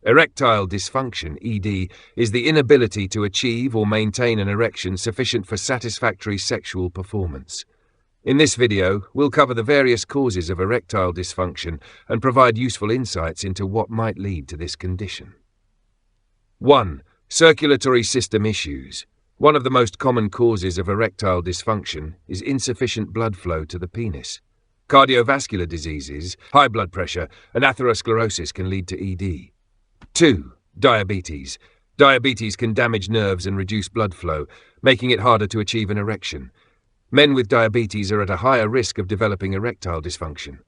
Erectile dysfunction, ED, is the inability to achieve or maintain an erection sufficient for satisfactory sexual performance. In this video, we'll cover the various causes of erectile dysfunction and provide useful insights into what might lead to this condition. 1. Circulatory system issues. One of the most common causes of erectile dysfunction is insufficient blood flow to the penis. Cardiovascular diseases, high blood pressure, and atherosclerosis can lead to ED. 2. Diabetes. Diabetes can damage nerves and reduce blood flow, making it harder to achieve an erection. Men with diabetes are at a higher risk of developing erectile dysfunction.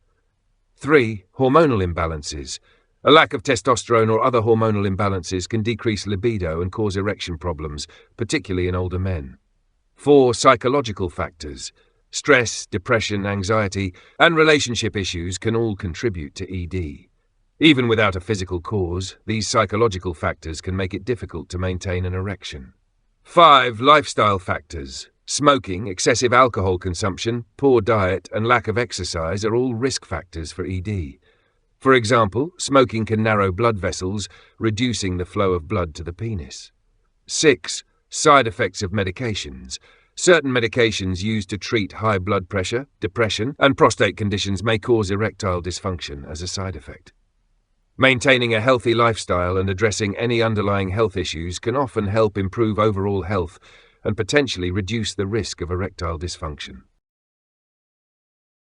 3. Hormonal imbalances. A lack of testosterone or other hormonal imbalances can decrease libido and cause erection problems, particularly in older men. 4. Psychological factors. Stress, depression, anxiety, and relationship issues can all contribute to ED. Even without a physical cause, these psychological factors can make it difficult to maintain an erection. 5. Lifestyle factors. Smoking, excessive alcohol consumption, poor diet, and lack of exercise are all risk factors for ED. For example, smoking can narrow blood vessels, reducing the flow of blood to the penis. 6. Side effects of medications. Certain medications used to treat high blood pressure, depression, and prostate conditions may cause erectile dysfunction as a side effect. Maintaining a healthy lifestyle and addressing any underlying health issues can often help improve overall health and potentially reduce the risk of erectile dysfunction.